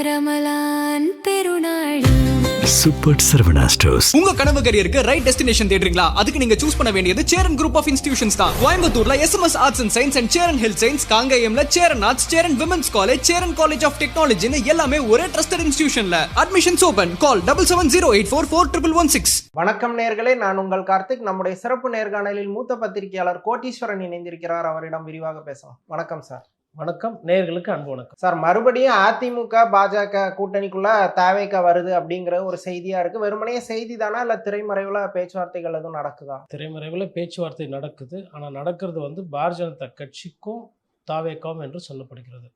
ரமலான் பெருநாள் super Saravana stores. உங்க கனவு கரியருக்கு ரைட் டெஸ்டினேஷன் தேடுறீங்களா? அதுக்கு நீங்க சூஸ் பண்ண வேண்டியது சேரன் குரூப் ஆஃப் இன்ஸ்டிடியூஷன்ஸ் தான். கோயம்புத்தூர்ல SMS arts and science and Cheran health science, காங்கேயம்ல Cheran arts, Cheran women's college, Cheran college of டெக்னாலஜின்னு எல்லாமே ஒரே ட்ரஸ்டட் இன்ஸ்டிடியூஷன்ல. Admissions open. கால் 7708441116. வணக்கம் நேயர்களே, நான் உங்கள் கார்த்திக். நம்முடைய சிறப்பு நேர்காணலில் மூத்த பத்திரிகையாளர் கோட்டீஸ்வரன் இணைந்திருக்கிறார். அவரிடம் விரிவாக பேசலாம். வணக்கம் சார். வணக்கம், நேயர்களுக்கு அன்பு வணக்கம் சார். மறுபடியும் அதிமுக பாஜக கூட்டணிக்குள்ள தாவேக வருது அப்படிங்கிற ஒரு செய்தியா இருக்கு. வெறுமனே செய்தி தானா இல்ல திரைமறைவுல பேச்சுவார்த்தைகள் எதுவும் நடக்குதா? திரைமறைவில் பேச்சுவார்த்தை நடக்குது. ஆனால் நடக்கிறது பாரதிய ஜனதா கட்சிக்கும் தாவேக்காவும் என்று சொல்லப்படுகிறது.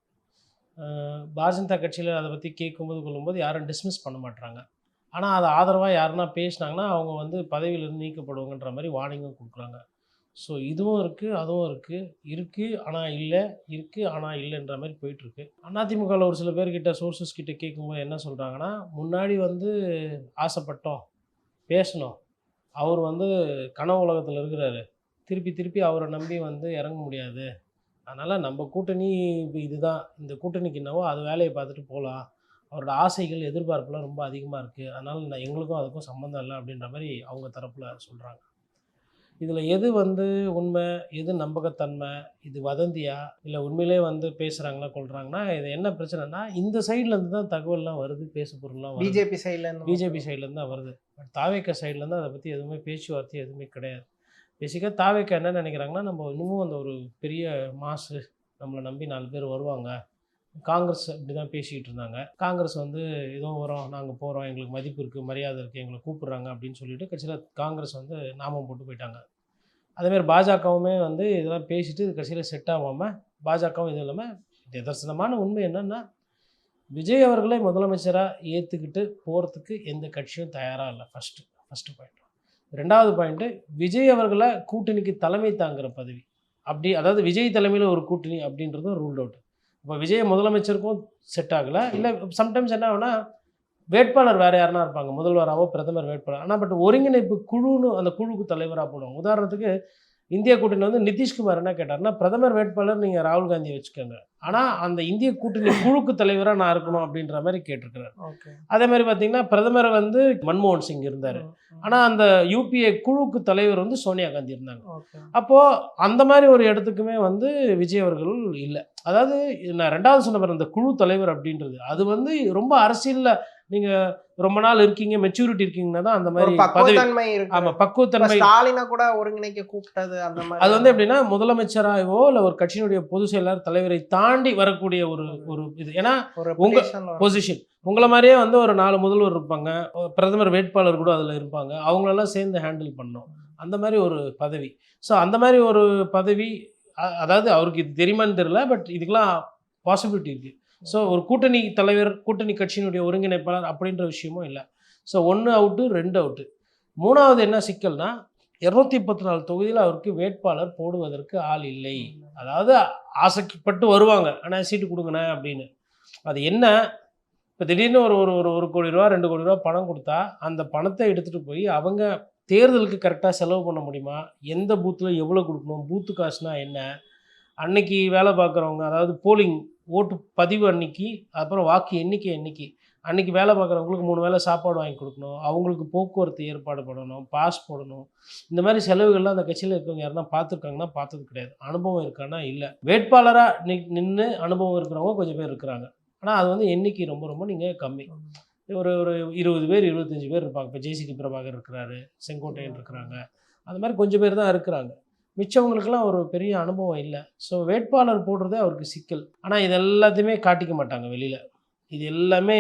பாரதிய ஜனதா கட்சியில் அதை பற்றி கொள்ளும்போது யாரும் டிஸ்மிஸ் பண்ண மாட்டாங்க. ஆனால் அதை ஆதரவாக யாருன்னா பேசினாங்கன்னா அவங்க பதவியிலிருந்து நீக்கப்படுவாங்கன்ற மாதிரி வார்னிங்கும் கொடுக்குறாங்க. ஸோ இதுவும் இருக்குது, அதுவும் இருக்குது ஆனால் இல்லை, இருக்குது ஆனால் இல்லைன்ற மாதிரி போயிட்டுருக்கு. அதிமுகவில் ஒரு சில பேர்கிட்ட சோர்ஸஸ் கிட்ட கேட்கும்போது என்ன சொல்கிறாங்கன்னா, முன்னாடி ஆசைப்பட்டோம், பேசணும், அவர் கனவு உலகத்தில் இருக்கிறாரு, திருப்பி அவரை நம்பி இறங்க முடியாது, அதனால் நம்ம கூட்டணி இதுதான், இந்த கூட்டணிக்கு என்னவோ அது வேலையை பார்த்துட்டு போகலாம், அவரோட ஆசைகள் எதிர்பார்ப்புலாம் ரொம்ப அதிகமாக இருக்குது, அதனால் எங்களுக்கும் அதுக்கும் சம்மந்தம் இல்லை அப்படின்ற மாதிரி அவங்க தரப்பில் சொல்கிறாங்க. இதில் எது உண்மை, எது நம்பகத்தன்மை, இது வதந்தியா இல்லை உண்மையிலே பேசுகிறாங்களா கொள்கிறாங்கன்னா, இது என்ன பிரச்சனைனா இந்த சைட்லேருந்து தான் தகவல்லாம் வருது, பேசு பொருள்லாம் பிஜேபி சைட்லேருந்து தான் வருது. பட் தாவேக்கா சைட்லேருந்து அதை பற்றி எதுவுமே பேச்சுவார்த்தை எதுவுமே கிடையாது. பேசிக்காக தாவேக்கா என்ன நினைக்கிறாங்கன்னா, நம்ம இன்னமும் ஒரு பெரிய மாசு, நம்மளை நம்பி 4 பேர் வருவாங்க. காங்கிரஸ் அப்படி தான் பேசிக்கிட்டு இருந்தாங்க. காங்கிரஸ் ஏதோ வரோம், நாங்கள் போகிறோம், எங்களுக்கு மதிப்பு இருக்குது, மரியாதை இருக்குது, எங்களை கூப்பிட்றாங்க அப்படின்னு சொல்லிட்டு கட்சியில் காங்கிரஸ் நாமம் போட்டு போயிட்டாங்க. அதேமாதிரி பாஜகவுமே இதெல்லாம் பேசிட்டு கட்சியில் செட் ஆகாமல் பாஜகவும் இது இல்லாமல் நிதர்சனமான உண்மை என்னென்னா, விஜய் அவர்களை முதலமைச்சராக ஏற்றுக்கிட்டு போகிறதுக்கு எந்த கட்சியும் தயாராக இல்லை. First point. 2வது பாயிண்ட்டு, விஜய் அவர்களை கூட்டணிக்கு தலைமை தாங்குகிற பதவி அப்படி, அதாவது விஜய் தலைமையில் ஒரு கூட்டணி அப்படின்றதும் ரூல்ட் அவுட். இப்போ விஜய் முதலமைச்சருக்கும் செட் ஆகலை. இல்லை சம்டைம்ஸ் என்ன ஆகுனா, வேட்பாளர் வேறு யாருன்னா இருப்பாங்க, முதல்வராகவோ பிரதமர் வேட்பாளர். ஆனால் பட் ஒருங்கிணைப்பு குழுன்னு அந்த குழுக்கு தலைவராக போடுவாங்க. உதாரணத்துக்கு இந்திய கூட்டணி நிதிஷ்குமார் என்ன கேட்டார்னா, பிரதமர் வேட்பாளர் நீங்கள் ராகுல் காந்தியை வச்சுக்கோங்க, ஆனால் அந்த இந்திய கூட்டணி குழுக்கு தலைவராக நான் இருக்கணும் அப்படின்ற மாதிரி கேட்டிருக்கிறார். அதே மாதிரி பார்த்தீங்கன்னா, பிரதமர் மன்மோகன் சிங் இருந்தார், ஆனால் அந்த யூபிஏ குழுக்கு தலைவர் சோனியா காந்தி இருந்தாங்க. அப்போது அந்த மாதிரி ஒரு இடத்துக்குமே விஜய் அவர்கள் இல்லை. அதாவது நான் 2வது சொன்ன பாரு, அந்த குழு தலைவர் அப்படின்றது அது ரொம்ப அரசியலில் நீங்கள் ரொம்ப நாள் இருக்கீங்க, மெச்சூரிட்டி இருக்கீங்கன்னா தான் அந்த மாதிரி பக்குவத்தன்மை. ஆமாம், பக்குவத்தன்மை. ஸ்டாலினா கூட ஒருங்கிணைக்க கூப்பிட்டது அந்த மாதிரி. அது எப்படின்னா, முதலமைச்சராகவோ இல்லை ஒரு கட்சியினுடைய பொதுச் செயலாளர் தலைவரை தாண்டி வரக்கூடிய ஒரு இது. ஏன்னா உங்கள் பொசிஷன் உங்களை மாதிரியே ஒரு 4 முதல்வர் இருப்பாங்க, பிரதமர் வேட்பாளர் கூட அதில் இருப்பாங்க, அவங்களெல்லாம் சேர்ந்து ஹேண்டில் பண்ணோம், அந்த மாதிரி ஒரு பதவி. ஸோ அந்த மாதிரி ஒரு பதவி, அதாவது அவருக்கு இது தெரியுமான்னு தெரியல, பட் இதுக்கெல்லாம் பாசிபிலிட்டி இருக்குது. ஸோ ஒரு கூட்டணி தலைவர், கூட்டணி கட்சியினுடைய ஒருங்கிணைப்பாளர் அப்படின்ற விஷயமும் இல்லை. So 1 out, 2 out. 3வது என்ன சிக்கல்னா, 234 தொகுதியில் அவருக்கு வேட்பாளர் போடுவதற்கு ஆள் இல்லை. அதாவது ஆசைப்பட்டு வருவாங்க, ஆனால் சீட்டு கொடுங்கண்ணே அப்படின்னு. அது என்ன, இப்போ திடீர்னு ஒரு கோடி ரூபா 2 கோடி ரூபா பணம் கொடுத்தா அந்த பணத்தை எடுத்துகிட்டு போய் அவங்க தேர்தலுக்கு கரெக்டாக செலவு பண்ண முடியுமா? எந்த பூத்தில் எவ்வளோ கொடுக்கணும், பூத்து காசுனா என்ன, அன்னைக்கு வேலை பார்க்குறவங்க, அதாவது போலிங் ஓட்டு பதிவு அன்னைக்கு, அப்புறம் வாக்கு எண்ணிக்கை அன்னைக்கு வேலை பார்க்குறவங்களுக்கு 3 வேளை சாப்பாடு வாங்கி கொடுக்கணும், அவங்களுக்கு போக்குவரத்து ஏற்பாடு பண்ணணும், பாஸ் போடணும், இந்த மாதிரி செலவுகள்லாம் அந்த கட்சியில் இருக்கவங்க யாருன்னா பார்த்துருக்காங்கன்னா பார்த்தது கிடையாது. அனுபவம் இருக்கான்னா இல்லை. வேட்பாளராக நின்று அனுபவம் இருக்கிறவங்க கொஞ்சம் பேர் இருக்கிறாங்க, ஆனால் அது எண்ணிக்கை ரொம்ப ரொம்ப நீங்கள் கம்மி. ஒரு 20 பேர் 25 பேர் இருப்பாங்க. இப்போ ஜேசிடி பிரபாகர் இருக்கிறாரு, செங்கோட்டையன் இருக்கிறாங்க, அந்த மாதிரி கொஞ்சம் பேர் தான் இருக்கிறாங்க. மிச்சவங்களுக்கெல்லாம் ஒரு பெரிய அனுபவம் இல்லை. ஸோ வேட்பாளர் போடுறதே அவருக்கு சிக்கல். ஆனால் இது எல்லாத்தையுமே காட்டிக்க மாட்டாங்க வெளியில். இது எல்லாமே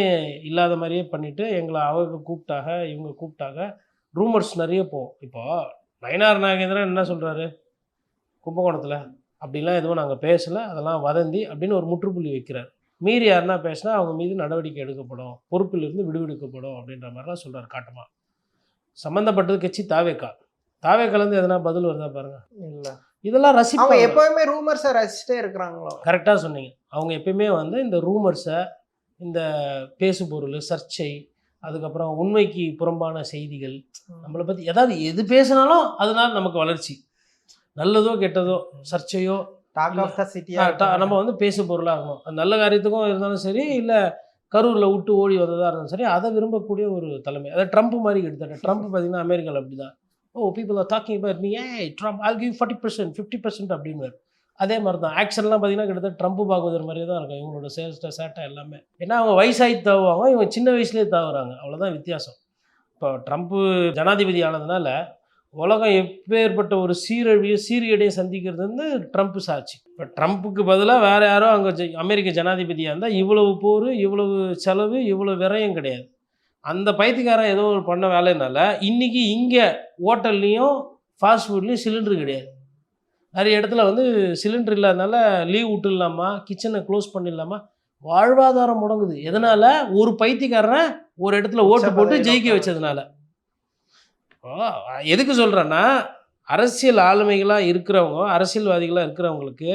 இல்லாத மாதிரியே பண்ணிவிட்டு எங்களை அவங்க கூப்பிட்டாங்க, இவங்க கூப்பிட்டாங்க, ரூமர்ஸ் நிறைய போகும். இப்போது நயனார் நாகேந்திரன் என்ன சொல்கிறாரு, கும்பகோணத்தில் அப்படிலாம் எதுவும் நாங்கள் பேசலை, அதெல்லாம் வதந்தி அப்படின்னு ஒரு முற்றுப்புள்ளி வைக்கிறார். மீறி யாருன்னா பேசினா அவங்க மீது நடவடிக்கை எடுக்கப்படும், பொறுப்பிலிருந்து விடுவிக்கப்படும் அப்படின்ற மாதிரிலாம் சொல்கிறார் காட்டமாக. சம்மந்தப்பட்டது கட்சி தாவேக்காலேருந்து எதனா பதில் வருதா பாருங்க. இல்லை, இதெல்லாம் ரசிப்பாங்க. எப்பவுமே ரூமர்ஸை ரசிச்சுட்டே இருக்கிறாங்களோ? கரெக்டாக சொன்னீங்க. அவங்க எப்பயுமே இந்த ரூமர்ஸை, இந்த பேசு பொருள், சர்ச்சை, அதுக்கப்புறம் உண்மைக்கு புறம்பான செய்திகள், நம்மளை பற்றி எதாவது எது பேசினாலும் அதனால நமக்கு வளர்ச்சி, நல்லதோ கெட்டதோ, சர்ச்சையோ, டாக் ஆஃப் த சிட்டி, நம்ம பேசு பொருளாக இருக்கணும். அது நல்ல காரியத்துக்கும் இருந்தாலும் சரி, இல்லை கரூரில் விட்டு ஓடி வந்ததாக இருந்தாலும் சரி, அதை விரும்பக்கூடிய ஒரு தலைமை. அதாவது ட்ரம்ப் மாதிரி கிட்டத்தட்ட. ட்ரம்ப் பார்த்தீங்கன்னா அமெரிக்காவில் அப்படி தான். Oh people are talking about me, a Trump I'll give 40%, 50% அப்படின்னு. அதே மாதிரி தான் ஆக்ஷன்லாம் பார்த்தீங்கன்னா கிட்டத்தட்ட ட்ரம்ப் பாக்குவதர் மாதிரியே தான் இருக்கும் இவங்களோட சேட்டை எல்லாமே. ஏன்னா அவங்க வயசாகி தாவுவாங்க, இவங்க சின்ன வயசுலேயே தாவுறாங்க, அவ்வளோதான் வித்தியாசம். இப்போ ட்ரம்ப்பு ஜனாதிபதி ஆனதுனால உலகம் எப்பேற்பட்ட ஒரு சீரியடையை சந்திக்கிறது வந்து ட்ரம்ப் சாட்சி. இப்போ ட்ரம்ப்புக்கு பதிலாக வேறு யாரோ அங்கே அமெரிக்க ஜனாதிபதியாக இருந்தால் இவ்வளவு போர், இவ்வளவு செலவு, இவ்வளோ விரயம் கிடையாது. அந்த பைத்தியக்காரன் ஏதோ ஒரு பண்ண வேலைனால இன்றைக்கி இங்கே ஹோட்டல்லையும் ஃபாஸ்ட் ஃபுட்லேயும் சிலிண்டர் கிடையாது. நிறைய இடத்துல வந்து சிலிண்டர் இல்லாதனால லீவ் விட்டுடலாமா, கிச்சனை க்ளோஸ் பண்ணிடலாமா, வாழ்வாதாரம் முடங்குது. எதனால்? ஒரு பைத்தியக்காரனை ஒரு இடத்துல ஓட்டு போட்டு ஜெயிக்க வச்சதுனால. எதுக்கு சொல்கிறேன்னா, அரசியல் ஆளுமைகளாக இருக்கிறவங்க, அரசியல்வாதிகளாக இருக்கிறவங்களுக்கு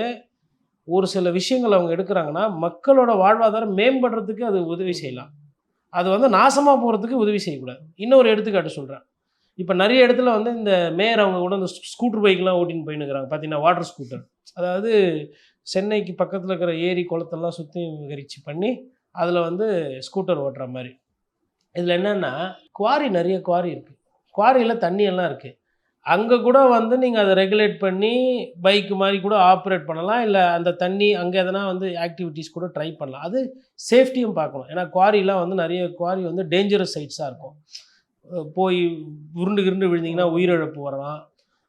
ஒரு சில விஷயங்கள் அவங்க எடுக்கிறாங்கன்னா மக்களோட வாழ்வாதாரம் மேம்படுறதுக்கு அது உதவி செய்யலாம். அது வந்து நாசமாக போகிறதுக்கு உதவி செய்யக்கூடாது. இன்னொரு எடுத்துக்காட்டு சொல்கிறேன். இப்போ நிறைய இடத்துல வந்து இந்த மேயர் அவங்க கூட இந்த ஸ்கூட்டர் பைக்கெலாம் ஓட்டின்னு போயின்னுக்கிறாங்க பார்த்தீங்கன்னா, வாட்டர் ஸ்கூட்டர். அதாவது சென்னைக்கு பக்கத்தில் இருக்கிற ஏரி குளத்தெல்லாம் சுத்திகரிச்சு பண்ணி அதில் வந்து ஸ்கூட்டர் ஓட்டுற மாதிரி. இதில் என்னென்னா, நிறைய குவாரி இருக்குது, குவாரியில் தண்ணியெல்லாம் இருக்குது. அங்கே கூட வந்து நீங்கள் அதை ரெகுலேட் பண்ணி பைக்கு மாதிரி கூட ஆப்ரேட் பண்ணலாம். இல்லை அந்த தண்ணி அங்கே எதனா வந்து ஆக்டிவிட்டீஸ் கூட ட்ரை பண்ணலாம். அது சேஃப்டியும் பார்க்கணும். ஏன்னா குவாரிலாம் வந்து நிறைய குவாரி வந்து டேஞ்சரஸ் சைட்ஸாக இருக்கும். போய் உருண்டு விழுந்தீங்கன்னா உயிரிழப்பு வரலாம்.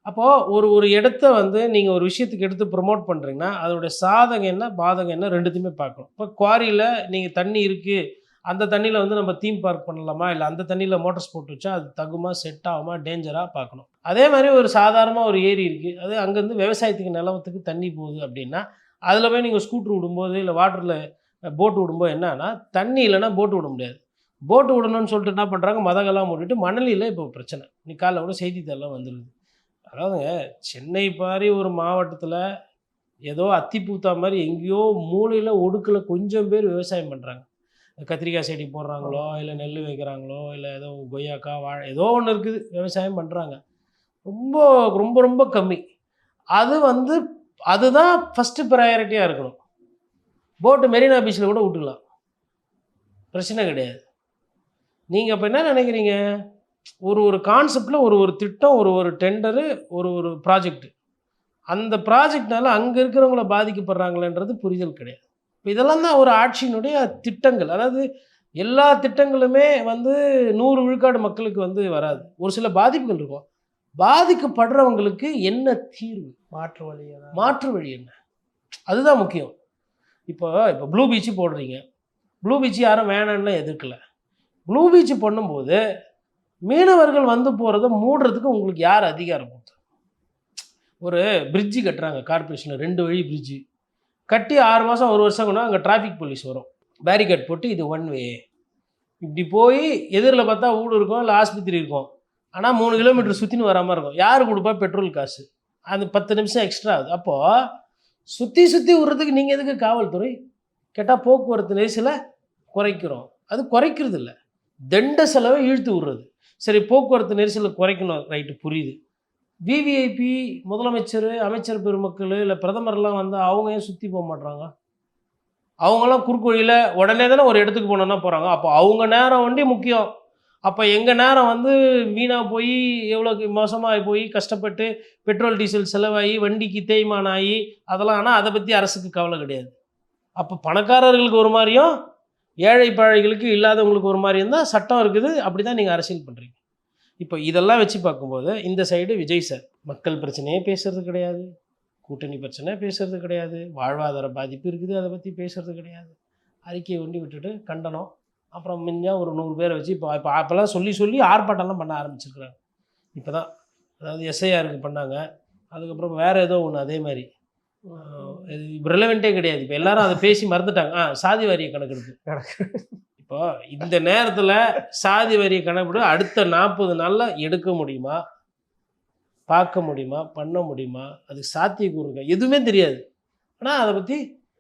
அப்போது ஒரு இடத்த வந்து நீங்கள் ஒரு விஷயத்துக்கு எடுத்து ப்ரொமோட் பண்ணுறீங்கன்னா அதோடைய சாதகம் என்ன, பாதகம் என்ன, ரெண்டுத்தையுமே பார்க்கணும். இப்போ குவாரியில் நீங்கள் தண்ணி இருக்குது, அந்த தண்ணியில் வந்து நம்ம தீம் பார்க் பண்ணலாமா, இல்லை அந்த தண்ணியில் மோட்டர் ஸ்போர்ட் வச்சா அது தகுமா, செட் ஆகுமா, டேஞ்சராக பார்க்கணும். அதே மாதிரி ஒரு சாதாரணமாக ஒரு ஏரி இருக்குது, அது அங்கேருந்து விவசாயத்துக்கு நிலவத்துக்கு தண்ணி போகுது அப்படின்னா அதில் போய் நீங்கள் ஸ்கூட்ரு விடும்போது இல்லை வாட்டரில் போட்டு விடும்போது என்னன்னா, தண்ணி இல்லைன்னா போட்டு விட முடியாது. போட்டு விடணும்னு சொல்லிட்டு என்ன பண்ணுறாங்க, மதகெல்லாம் மூடிட்டு மணலில் இப்போ பிரச்சனை. இன்னைக்கு காலைல கூட செய்தித்தாளெலாம் வந்துடுது. அதாவதுங்க, சென்னை மாதிரி ஒரு மாவட்டத்தில் ஏதோ அத்திப்பூத்தா மாதிரி எங்கேயோ மூலையில் ஒடுக்கில் கொஞ்சம் பேர் விவசாயம் பண்ணுறாங்க. கத்திரிக்காய் செடி போடுறாங்களோ, இல்லை நெல் வைக்கிறாங்களோ, இல்லை ஏதோ கொய்யாக்கா, வாழை ஏதோ ஒன்று இருக்குது, விவசாயம் பண்ணுறாங்க. ரொம்ப ரொம்ப ரொம்ப கம்மி. அது வந்து அதுதான் ஃபஸ்ட்டு ப்ரையாரிட்டியாக இருக்கணும். போட்டு மெரினா பீச்சில் கூட விட்டுக்கலாம், பிரச்சனை கிடையாது. நீங்கள் இப்போ என்ன நினைக்கிறீங்க, ஒரு கான்செப்டில் ஒரு திட்டம், ஒரு டெண்டரு, ஒரு ப்ராஜெக்ட், அந்த ப்ராஜெக்ட்னால அங்கே இருக்கிறவங்கள பாதிக்கப்படுறாங்களேன்றது புரிதல் கிடையாது. இப்போ இதெல்லாம் தான் ஒரு ஆட்சியினுடைய திட்டங்கள். அதாவது எல்லா திட்டங்களுமே வந்து 100 விழுக்காடு மக்களுக்கு வந்து வராது. ஒரு சில பாதிப்புகள் இருக்கும். பாதிக்கப்படுறவங்களுக்கு என்ன தீர்வு, மாற்று வழி என்ன, அதுதான் முக்கியம். இப்போ ப்ளூ பீச்சு போடுறீங்க, ப்ளூ பீச்சு யாரும் வேணான்னு எதிர்க்கல. ப்ளூ பீச்சு பண்ணும்போது மீனவர்கள் வந்து போகிறத மூடுறதுக்கு உங்களுக்கு யார் அதிகாரம் கொடுத்தா? ஒரு பிரிட்ஜு கட்டுறாங்க கார்பரேஷனில், 2 வழி பிரிட்ஜு கட்டி 6 மாதம் 1 வருஷம் கூட அங்கே டிராஃபிக் போலீஸ் வரும், பேரிகேட் போட்டு இது 1 வே. இப்படி போய் எதிரில் பார்த்தா வீடு இருக்கும், இல்லை ஆஸ்பத்திரி இருக்கும். ஆனால் 3 கிலோமீட்டர் சுற்றின்னு வராமல் இருக்கும். யார் கொடுப்பா பெட்ரோல் காசு? அது 10 நிமிஷம் எக்ஸ்ட்ரா ஆகுது. அப்போது சுற்றி விடுறதுக்கு நீங்கள் எதுக்கு காவல்துறை கேட்டால் போக்குவரத்து நெரிசலை குறைக்கிறோம். அது குறைக்கிறது இல்லை, தண்ட செலவை இழுத்து விடுறது. சரி, போக்குவரத்து நெரிசலை குறைக்கணும், ரைட்டு, புரியுது. விவிஐபி முதலமைச்சர், அமைச்சர் பெருமக்கள், இல்லை பிரதமர்லாம் வந்து அவங்க ஏன் சுற்றி போக மாட்றாங்க? அவங்களாம் குறுக்கு வழியில் உடனே தானே ஒரு இடத்துக்கு போனோன்னா போகிறாங்க. அப்போ அவங்க நேரம் வண்டி முக்கியம். அப்போ எங்கள் நேரம் வந்து வீணாக போய் எவ்வளோ மோசமாக போய் கஷ்டப்பட்டு பெட்ரோல் டீசல் செலவாகி வண்டிக்கு தேய்மானம் ஆகி அதெல்லாம். ஆனால் அதை பற்றி அரசுக்கு கவலை கிடையாது. அப்போ பணக்காரர்களுக்கு ஒரு மாதிரியும் ஏழை பாழைகளுக்கு இல்லாதவங்களுக்கு ஒரு மாதிரி இருந்தால் சட்டம் இருக்குது, அப்படி தான் நீங்கள் அரசியல் பண்ணுறீங்க. இப்போ இதெல்லாம் வச்சு பார்க்கும்போது இந்த சைடு விஜய் சார் மக்கள் பிரச்சனையே பேசுறது கிடையாது, கூட்டணி பிரச்சனை பேசுறது கிடையாது, வாழ்வாதார பாதிப்பு இருக்குது அதை பற்றி பேசுறது கிடையாது. அறிக்கையை ஒண்டி விட்டுட்டு கண்டனம், அப்புறம் மிஞ்சா ஒரு 100 பேரை வச்சு இப்போ அப்போல்லாம் சொல்லி ஆர்ப்பாட்டம்லாம் பண்ண ஆரம்பிச்சிருக்கிறாங்க. இப்போ தான், அதாவது எஸ்ஐஆருக்கு பண்ணாங்க, அதுக்கப்புறம் வேறு ஏதோ ஒன்று அதே மாதிரி ரிலவெண்ட்டே கிடையாது. இப்போ எல்லாரும் அதை பேசி மறந்துட்டாங்க. சாதி வாரிய கணக்கெடுப்பு. இப்போ இந்த நேரத்தில் சாதி வாரிய கணக்கெடு அடுத்த 40 நாளில் எடுக்க முடியுமா, பார்க்க முடியுமா, பண்ண முடியுமா, அதுக்கு சாத்தியக்கூறுங்க எதுவுமே தெரியாது. ஆனால் அதை பற்றி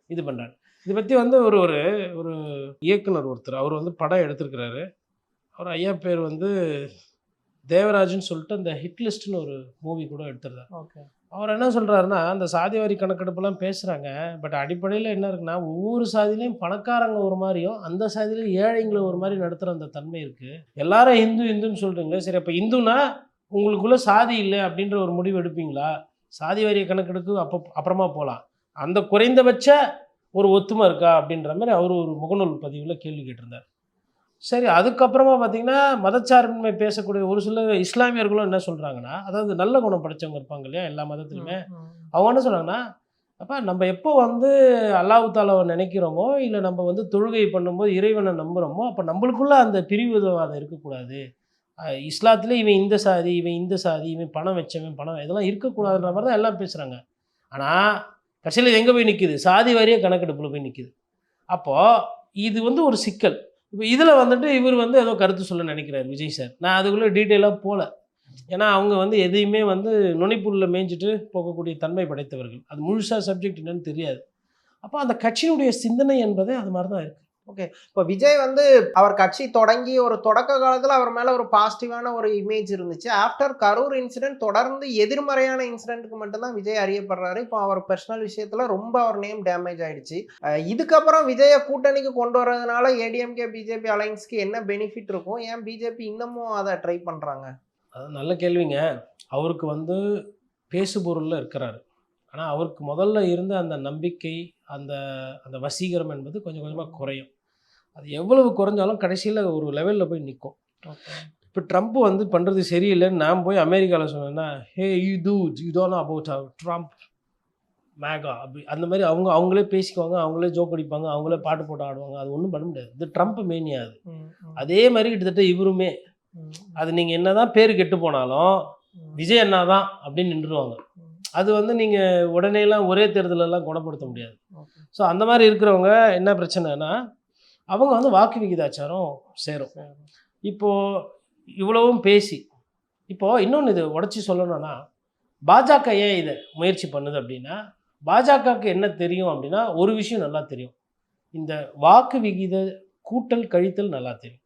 இது பண்ணுறாங்க. இதை பற்றி வந்து ஒரு இயக்குனர் ஒருத்தர், அவர் வந்து படம் எடுத்திருக்கிறாரு. அவர் ஐயா பேர் வந்து தேவராஜன் சொல்லிட்டு அந்த ஹிட் லிஸ்ட்னு ஒரு மூவி கூட எடுத்துருந்தார். ஓகே, அவர் என்ன சொல்கிறாருன்னா, அந்த சாதிவாரி கணக்கெடுப்புலாம் பேசுகிறாங்க. பட் அடிப்படையில் என்ன இருக்குன்னா, ஒவ்வொரு சாதியிலையும் பணக்காரங்க ஒரு மாதிரியும், அந்த சாதியிலையும் ஏழைங்களை ஒரு மாதிரி நடத்துகிற அந்த தன்மை இருக்குது. எல்லாரும் இந்து இந்துன்னு சொல்கிறீங்க. சரி, அப்போ இந்துனா உங்களுக்குள்ள சாதி இல்லை அப்படின்ற ஒரு முடிவு எடுப்பீங்களா? சாதி வாரிய கணக்கெடுப்பு அப்புறமா போகலாம். அந்த குறைந்தபட்ச ஒரு ஒத்துமை இருக்கா அப்படின்ற மாதிரி அவர் ஒரு முகநூல் பதிவில் கேள்வி கேட்டிருந்தார். சரி, அதுக்கப்புறமா பார்த்தீங்கன்னா, மதச்சார்பின்மை பேசக்கூடிய ஒரு சில இஸ்லாமியர்களும் என்ன சொல்கிறாங்கன்னா, அதாவது நல்ல குணம் படைச்சவங்க இருப்பாங்க இல்லையா எல்லா மதத்துலையுமே, அவங்க என்ன சொல்கிறாங்கன்னா, அப்போ நம்ம எப்போ வந்து அல்லாஹ் தாலாவை நினைக்கிறோமோ, இல்லை நம்ம வந்து தொழுகை பண்ணும்போது இறைவனை நம்புகிறோமோ, அப்போ நம்மளுக்குள்ள அந்த பிரிவுவாதம் இருக்கக்கூடாது. இஸ்லாத்துல இவன் இந்த சாதி, இவன் இந்த சாதி, இவன் பணம் வச்சவன் பணம், இதெல்லாம் இருக்கக்கூடாதுன்ற மாதிரி தான் எல்லாம் பேசுகிறாங்க. ஆனால் கடைசியில் இது எங்கே போய் நிற்கிது? சாதி வாரிய கணக்கெடுப்பில் போய் நிற்கிது. அப்போது இது வந்து ஒரு சிக்கல். இப்போ இதில் வந்துட்டு இவர் வந்து ஏதோ கருத்து சொல்ல நினைக்கிறார் விஜய் சார். நான் அதுக்குள்ளே டீட்டெயிலாக போகல. ஏன்னா அவங்க வந்து எதையுமே வந்து நுனிப்புல்ல மேய்ஞ்சிட்டு போகக்கூடிய தன்மை படைத்தவர்கள். அது முழுசாக சப்ஜெக்ட் என்னன்னு தெரியாது. அப்போ அந்த கட்சியினுடைய சிந்தனை என்பதே அது மாதிரி தான் இருக்குது. ஓகே, இப்போ விஜய் வந்து அவர் கட்சி தொடங்கி ஒரு தொடக்க காலத்தில் அவர் மேலே ஒரு பாசிட்டிவான ஒரு இமேஜ் இருந்துச்சு. ஆஃப்டர் கரூர் இன்சிடென்ட் தொடர்ந்து எதிர்மறையான இன்சிடென்ட்டுக்கு மட்டும்தான் விஜய் அறியப்படுறாரு. இப்போ அவர் பர்சனல் விஷயத்தில் ரொம்ப அவர் நேம் டேமேஜ் ஆயிடுச்சு. இதுக்கப்புறம் விஜயை கூட்டணிக்கு கொண்டு வர்றதுனால ஏடிஎம்கே பிஜேபி அலைன்ஸ்க்கு என்ன பெனிஃபிட் இருக்கும்? ஏன் பிஜேபி இன்னமும் அதை ட்ரை பண்ணுறாங்க? அது நல்ல கேள்விங்க. அவருக்கு வந்து பேசுபொருளில் இருக்கிறாரு. ஆனால் அவருக்கு முதல்ல இருந்த அந்த நம்பிக்கை, அந்த அந்த வசீகரம் என்பது கொஞ்சம் கொஞ்சமாக குறையும். அது எவ்வளவு குறைஞ்சாலும் கடைசியில் ஒரு லெவலில் போய் நிற்கும். இப்போ ட்ரம்ப் வந்து பண்ணுறது சரியில்லைன்னு நான் போய் அமெரிக்காவில் சொன்னேன்னா, hey you don't know about Trump MAGA அப்படி அந்த மாதிரி அவங்களே பேசிக்குவாங்க, அவங்களே ஜோக் அடிப்பாங்க, அவங்களே பாட்டு போட்டு ஆடுவாங்க. அது ஒன்றும் பண்ண முடியாது. இது ட்ரம்ப் மேனியா அது. அதே மாதிரி கிட்டத்தட்ட இவருமே அது நீங்கள் என்ன தான் பேர் கெட்டு போனாலும் விஜய் என்ன தான் அப்படின்னு நின்றுடுவாங்க. அது வந்து நீங்கள் உடனேலாம் ஒரே தேர்தலெல்லாம் குணப்படுத்த முடியாது. ஸோ அந்த மாதிரி இருக்கிறவங்க என்ன பிரச்சனைனா, அவங்க வந்து வாக்கு விகிதாச்சாரம் சேரும். இப்போது இவ்வளவும் பேசி இப்போது இன்னொன்று இது உடச்சி சொல்லணும்னா, பாஜக ஏன் இதை முயற்சி பண்ணுது அப்படின்னா, பாஜகவுக்கு என்ன தெரியும் அப்படின்னா, ஒரு விஷயம் நல்லா தெரியும். இந்த வாக்கு விகித கூட்டல் கழித்தல் நல்லா தெரியும்.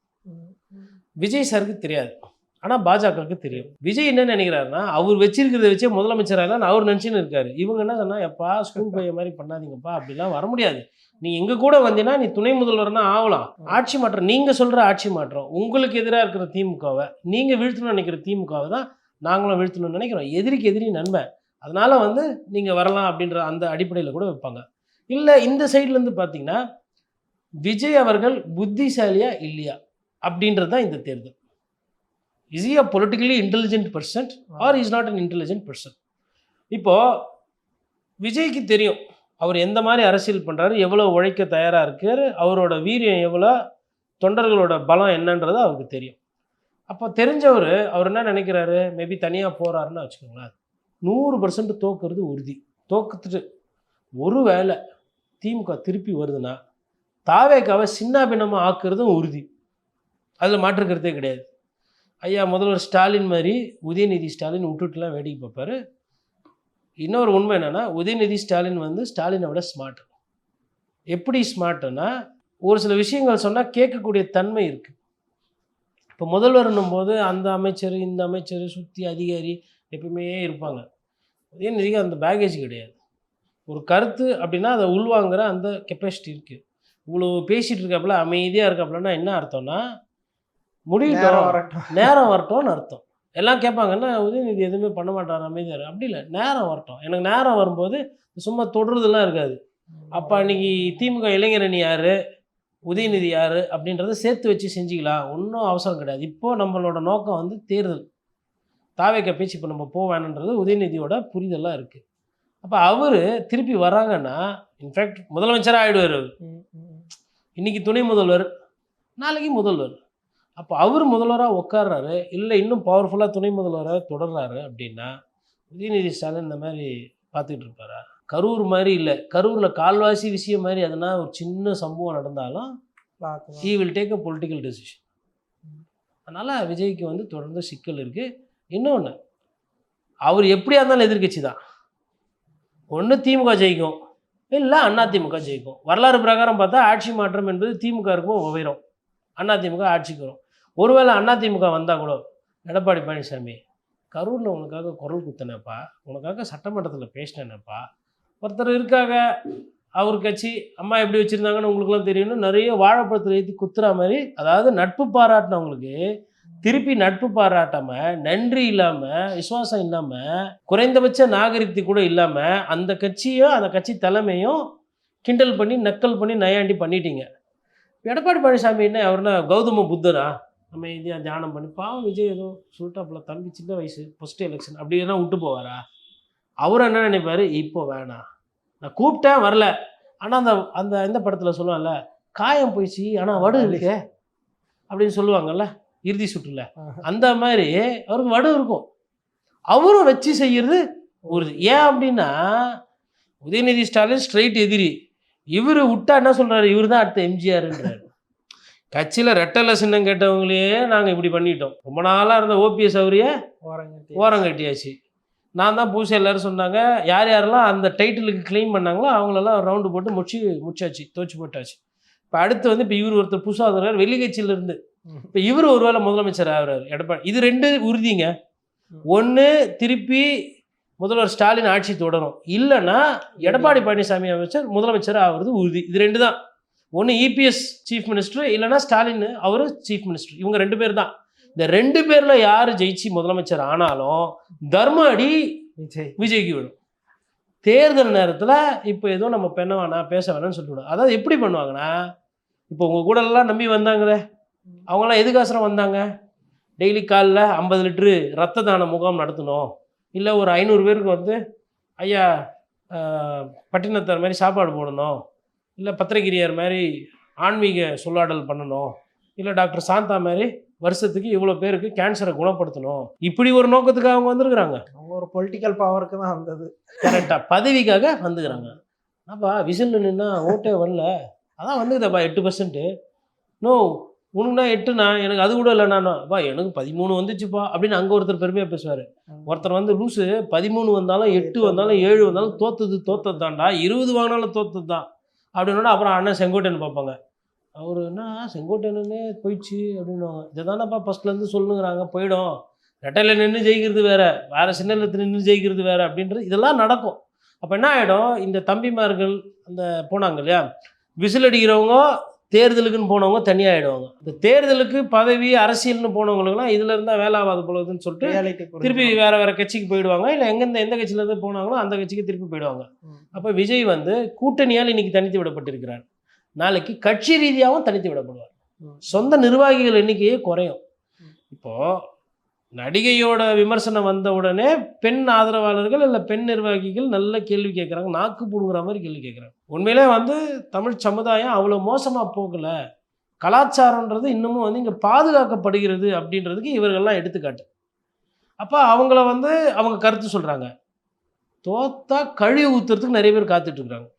விஜய் சாருக்கு தெரியாது, ஆனால் பாஜகவுக்கு தெரியும். விஜய் என்ன நினைக்கிறாருன்னா, அவர் வச்சிருக்கிறத வச்சே முதலமைச்சராகலாம் அவர் நினச்சின்னு இருக்காரு. இவங்க என்ன சொன்னால், எப்பா ஸ்கூல் பையன் மாதிரி பண்ணாதீங்கப்பா, அப்படிலாம் வர முடியாது. நீ எங்கள் கூட வந்தீங்கன்னா நீ துணை முதல்வர்னா ஆகலாம். ஆட்சி மாற்றம் நீங்கள் சொல்கிற ஆட்சி மாற்றம், உங்களுக்கு எதிராக இருக்கிற திமுகவை நீங்கள் வீழ்த்தணும்னு நினைக்கிற திமுகவை தான் நாங்களும் வீழ்த்தணும்னு நினைக்கிறோம். எதிரிக்கு எதிரி நன்மை, அதனால் வந்து நீங்கள் வரலாம் அப்படின்ற அந்த அடிப்படையில் கூட வைப்பாங்க. இல்லை இந்த சைட்லேருந்து பார்த்தீங்கன்னா, விஜய் அவர்கள் புத்திசாலியா இல்லையா அப்படின்றது தான் இந்த தேர்தல். Is he a politically intelligent person or is not an intelligent person? இப்போது விஜய்க்கு தெரியும் அவர் எந்த மாதிரி அரசியல் பண்ணுறாரு, எவ்வளோ உழைக்க தயாராக இருக்கார், அவரோட வீரியம் எவ்வளோ, தொண்டர்களோட பலம் என்னன்றது அவருக்கு தெரியும். அப்போ தெரிஞ்சவர் அவர் என்ன நினைக்கிறாரு, மேபி தனியாக போகிறாருன்னு வச்சுக்கோங்களேன், 100% தோக்குறது உறுதி. தோக்குத்துட்டு ஒரு வேளை திமுக திருப்பி வருதுன்னா தாவேக்காவை சின்ன பின்னமாக ஆக்குறதும் உறுதி. அதில் மாற்றுக்கிறதே கிடையாது. ஐயா முதல்வர் ஸ்டாலின் மாதிரி உதயநிதி ஸ்டாலின் விட்டுட்டுலாம் வேடிக்கை பார்ப்பார். இன்னொரு உண்மை என்னென்னா, உதயநிதி ஸ்டாலின் வந்து ஸ்டாலினை விட ஸ்மார்ட். எப்படி ஸ்மார்ட்டுன்னா, ஒரு சில விஷயங்கள் சொன்னால் கேட்கக்கூடிய தன்மை இருக்குது. இப்போ முதல்வர்னும் போது அந்த அமைச்சர் இந்த அமைச்சர் சுற்றி அதிகாரி எப்பவுமே இருப்பாங்க. உதயநிதிக்கு அந்த பேகேஜ் கிடையாது. ஒரு கருத்து அப்படின்னா அதை உள்வாங்கிற அந்த கெப்பாசிட்டி இருக்குது. இவ்வளோ பேசிகிட்டு இருக்காப்புல அமைதியாக இருக்காப்புலன்னா என்ன அர்த்தம்னா, நேரம் வரட்டும்னு அர்த்தம். எல்லாம் கேட்பாங்கன்னா உதயநிதி எதுவுமே பண்ண மாட்டார் அமைதியார், அப்படி இல்லை, நேரம் வரட்டும். எனக்கு நேரம் வரும்போது சும்மா தொடுறதுலாம் இருக்காது. அப்போ அன்றைக்கி திமுக இளைஞரணி யார், உதயநிதி யார் அப்படின்றத சேர்த்து வச்சு செஞ்சுக்கலாம், ஒன்றும் அவசரம் கிடையாது. இப்போது நம்மளோட நோக்கம் வந்து தேர்தல், தாவேக்க பேச்சு இப்போ நம்ம போவேன்ன்றது உதயநிதியோட புரிதலாக இருக்குது. அப்போ அவர் திருப்பி வராங்கன்னா இன்ஃபேக்ட் முதலமைச்சராக ஆகிடுவார். அவர் இன்றைக்கி துணை முதல்வர், நாளைக்கு முதல்வர். அப்போ அவர் முதல்வராக உட்கார்றாரு, இல்லை இன்னும் பவர்ஃபுல்லாக துணை முதல்வராக தொடர்றாரு அப்படின்னா உதயநிதி ஸ்டாலின் இந்த மாதிரி பார்த்துக்கிட்டு இருப்பாரா? கரூர் மாதிரி இல்லை, கரூரில் கால்வாசி விஷயம் மாதிரி எதனா ஒரு சின்ன சம்பவம் நடந்தாலும் he will take a political decision. அதனால் விஜய்க்கு வந்து தொடர்ந்து சிக்கல் இருக்குது. இன்னொன்று, அவர் எப்படியா இருந்தாலும் எதிர்கட்சி தான். ஒன்று திமுக ஜெயிக்கும், இல்லை அதிமுக ஜெயிக்கும். வரலாறு பிரகாரம் பார்த்தா ஆட்சி மாற்றம் என்பது திமுக இருக்கும் உயரும், அதிமுக ஆட்சிக்கு வரும். ஒருவேளை அதிமுக வந்தால் கூட எடப்பாடி பழனிசாமி கரூரில் உனக்காக குரல் குத்தினேப்பா, உனக்காக சட்டமன்றத்தில் பேசினேனப்பா, ஒருத்தர் இருக்காங்க அவர் கட்சி அம்மா எப்படி வச்சுருந்தாங்கன்னு உங்களுக்குலாம் தெரியும்னு நிறைய வாழைப்பழத்தில் ஏற்றி குத்துற மாதிரி, அதாவது நட்பு பாராட்டினவங்களுக்கு திருப்பி நட்பு பாராட்டாமல், நன்றி இல்லாமல், விசுவாசம் இல்லாமல், குறைந்தபட்ச நாகரிகத்தை கூட இல்லாமல் அந்த கட்சியும் அந்த கட்சி தலைமையும் கிண்டல் பண்ணி நக்கல் பண்ணி நையாண்டி பண்ணிட்டீங்க. எடப்பாடி பழனிசாமி என்ன அவர்னா கௌதம புத்தரா? நம்ம இந்தியா தியானம் பண்ணி பாவம் விஜய் ஏதோ சொல்லிட்டாப்புல, தம்பி சின்ன வயசு ஃபஸ்ட்டு எலெக்ஷன் அப்படி எல்லாம் விட்டு போவாரா? அவர் என்ன நினைப்பார், இப்போ வேணாம், நான் கூப்பிட்டேன் வரல, ஆனால் அந்த அந்த இந்த படத்தில் சொல்லுவாங்கல்ல, காயம் போயிடுச்சு ஆனால் வடு இருக்கே அப்படின்னு சொல்லுவாங்கல்ல இறுதி சுற்றுல, அந்த மாதிரி அவருக்கு வடு இருக்கும். அவரும் வச்சு செய்கிறது ஒரு ஏன் அப்படின்னா, உதயநிதி ஸ்டாலின் ஸ்ட்ரைட் எதிரி, இவர் விட்டா என்ன சொல்கிறாரு, இவர் தான் அடுத்த எம்ஜிஆர்ன்றாரு. கட்சியில் ரெட்டலை சின்னம் கேட்டவங்களே நாங்கள் இப்படி பண்ணிட்டோம். ரொம்ப நாளாக இருந்த ஓபிஎஸ் அவரையே ஓரம் கட்டியாச்சு. நான் தான் புதுசாக எல்லோரும் சொன்னாங்க, யார் யாரெல்லாம் அந்த டைட்டிலுக்கு கிளைம் பண்ணாங்களோ அவங்களெல்லாம் ரவுண்டு போட்டு முடிச்சாச்சு, தோச்சு போட்டாச்சு. இப்போ அடுத்து வந்து இப்போ இவர் ஒருத்தர் புதுசாக வந்துடுறாரு வெளி கட்சியிலேருந்து. இப்போ இவர் ஒரு வேளை முதலமைச்சர் ஆகிறார் எடப்பாடி. இது ரெண்டு உறுதிங்க. ஒன்று திருப்பி முதல்வர் ஸ்டாலின் ஆட்சி தொடரும், இல்லைன்னா எடப்பாடி பழனிசாமி முதலமைச்சர் ஆகிறது உறுதி. இது ரெண்டு தான். ஒன்று இபிஎஸ் சீஃப் மினிஸ்டர், இல்லைன்னா ஸ்டாலின் அவர் சீஃப் மினிஸ்டர். இவங்க 2 பேர் தான். இந்த 2 பேரில் யார் ஜெயிச்சு முதலமைச்சர் ஆனாலும் தர்ம அடி விஜய்க்கு விடும். தேர்தல் நேரத்தில் இப்போ ஏதோ நம்ம பெண்ண வேணாம் பேச வேணாம்னு சொல்லிவிடும். அதாவது எப்படி பண்ணுவாங்கன்னா, இப்போ உங்கள் கூடலாம் நம்பி வந்தாங்களே, அவங்களாம் எதுக்காசரம் வந்தாங்க? டெய்லி காலைல 50 லிட்ரு ரத்த தான முகாம் நடத்தணும், இல்லை ஒரு 500 பேருக்கு வந்து ஐயா பட்டினத்தார் மாதிரி சாப்பாடு போடணும், இல்லை பத்திரகிரியார் மாதிரி ஆன்மீக சொல்லாடல் பண்ணணும், இல்லை டாக்டர் சாந்தா மாதிரி வருஷத்துக்கு இவ்வளோ பேருக்கு கேன்சரை குணப்படுத்தணும். இப்படி ஒரு நோக்கத்துக்காக அவங்க வந்திருக்கிறாங்க. அவங்க ஒரு பொலிட்டிக்கல் பவருக்கு தான் வந்தது. கரெக்டாக பதவிக்காக வந்துக்கிறாங்க. அப்பா விசில் நின்னா ஓட்டே வரல, அதான் வந்துக்குதாப்பா 8%. நோ உனக்குண்ணா 8ண்ணா, எனக்கு அது கூட இல்லைண்ணா, அப்பா எனக்கு 13 வந்துச்சுப்பா அப்படின்னு அங்கே ஒருத்தர் பெருமையாக பேசுவார். ஒருத்தர் வந்து லூஸு 13 வந்தாலும் 8 வந்தாலும் 7 வந்தாலும் தோத்தது தான்டா, 20 வாங்கினாலும் தோத்தது தான் அப்படின்னா, அப்புறம் அண்ணன் செங்கோட்டையன் பார்ப்பாங்க. அவர் என்ன செங்கோட்டையனே போயிடுச்சு அப்படின்வாங்க. இதை தானேப்பா ஃபஸ்ட்லேருந்து சொல்லுங்கிறாங்க, போயிடும், ரெட்டையில் நின்று ஜெயிக்கிறது வேறு சின்னத்தில் நின்று ஜெயிக்கிறது வேறு அப்படின்றது இதெல்லாம் நடக்கும். அப்போ என்ன ஆகிடும், இந்த தம்பிமார்கள் அந்த போனாங்க இல்லையா, விசில் அடிக்கிறவங்க தேர்தலுக்குன்னு போனவங்க தனியாகிடுவாங்க. இந்த தேர்தலுக்கு பதவி அரசியல்னு போனவங்களுக்குலாம் இதில் இருந்தால் வேலை ஆகாது போலதுன்னு சொல்லிட்டு திருப்பி வேறு கட்சிக்கு போயிடுவாங்க, இல்லை எந்த கட்சியிலேருந்து போனாங்களோ அந்த கட்சிக்கு திருப்பி போயிடுவாங்க. அப்போ விஜய் வந்து கூட்டணியால் இன்றைக்கி தனித்து விடப்பட்டிருக்கிறார், நாளைக்கு கட்சி ரீதியாகவும் தனித்து விடப்படுவார். சொந்த நிர்வாகிகள் எண்ணிக்கையே குறையும். இப்போது நடிகையோட விமர்சனம் வந்த உடனே பெண் ஆதரவாளர்கள் இல்லை பெண் நிர்வாகிகள் நல்ல கேள்வி கேட்குறாங்க, நாக்கு புடுங்குற மாதிரி கேள்வி கேட்குறாங்க. உண்மையிலே வந்து தமிழ் சமுதாயம் அவ்வளோ மோசமாக போகலை, கலாச்சாரன்றது இன்னமும் வந்து இங்கே பாதுகாக்கப்படுகிறது அப்படின்றதுக்கு இவர்கள்லாம் எடுத்துக்காட்டு. அப்போ அவங்கள வந்து அவங்க கருத்து சொல்கிறாங்க, தோத்தா கழுவி ஊற்றுறதுக்கு நிறைய பேர் காத்துட்ருக்குறாங்க.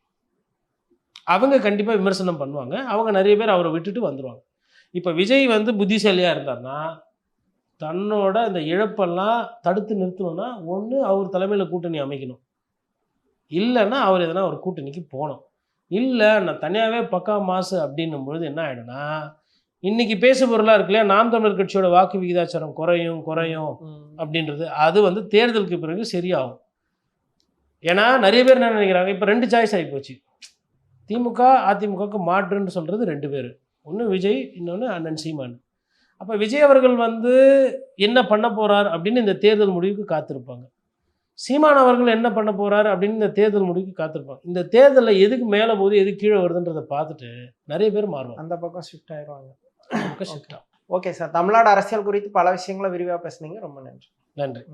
அவங்க கண்டிப்பாக விமர்சனம் பண்ணுவாங்க, அவங்க நிறைய பேர் அவரை விட்டுட்டு வந்துடுவாங்க. இப்போ விஜய் வந்து புத்திசாலியாக இருந்தார்னா தன்னோட இந்த இழப்பெல்லாம் தடுத்து நிறுத்தணும்னா, ஒன்று அவர் தலைமையில் கூட்டணி அமைக்கணும், இல்லைன்னா அவர் எதனா ஒரு கூட்டணிக்கு போகணும். இல்லை நான் தனியாகவே பக்கா மாசு அப்படின்னும் பொழுது என்ன ஆகிடும்னா, இன்றைக்கி பேசு பொருளாக இருக்கு இல்லையா, நாம் தமிழர் கட்சியோட வாக்கு விகிதாச்சாரம் குறையும் அப்படின்றது அது வந்து தேர்தலுக்கு பிறகு சரியாகும். ஏன்னா நிறைய பேர் என்ன நினைக்கிறாங்க, இப்போ 2 சாய்ஸ் ஆகி போச்சு. திமுக அதிமுகவுக்கு மாற்றுன்னு சொல்கிறது 2 பேர், ஒன்று விஜய், இன்னொன்று அண்ணன் சீமான். அப்போ விஜய் அவர்கள் வந்து என்ன பண்ண போகிறார் அப்படின்னு இந்த தேர்தல் முடிவுக்கு காத்திருப்பாங்க. சீமான் அவர்கள் என்ன பண்ண போகிறார் அப்படின்னு இந்த தேர்தல் முடிவுக்கு காத்திருப்பாங்க. இந்த தேர்தலில் எதுக்கு மேலே போகுது எதுக்கு கீழே வருதுன்றதை பார்த்துட்டு நிறைய பேர் மாறுவாங்க, அந்த பக்கம் ஷிஃப்ட் ஆயிடுவாங்க. ஷிஃப்ட் ஆகும். ஓகே சார், தமிழ்நாடு அரசியல் குறித்து பல விஷயங்களை விரிவாக பேசுனீங்க, ரொம்ப நன்றி. நன்றி.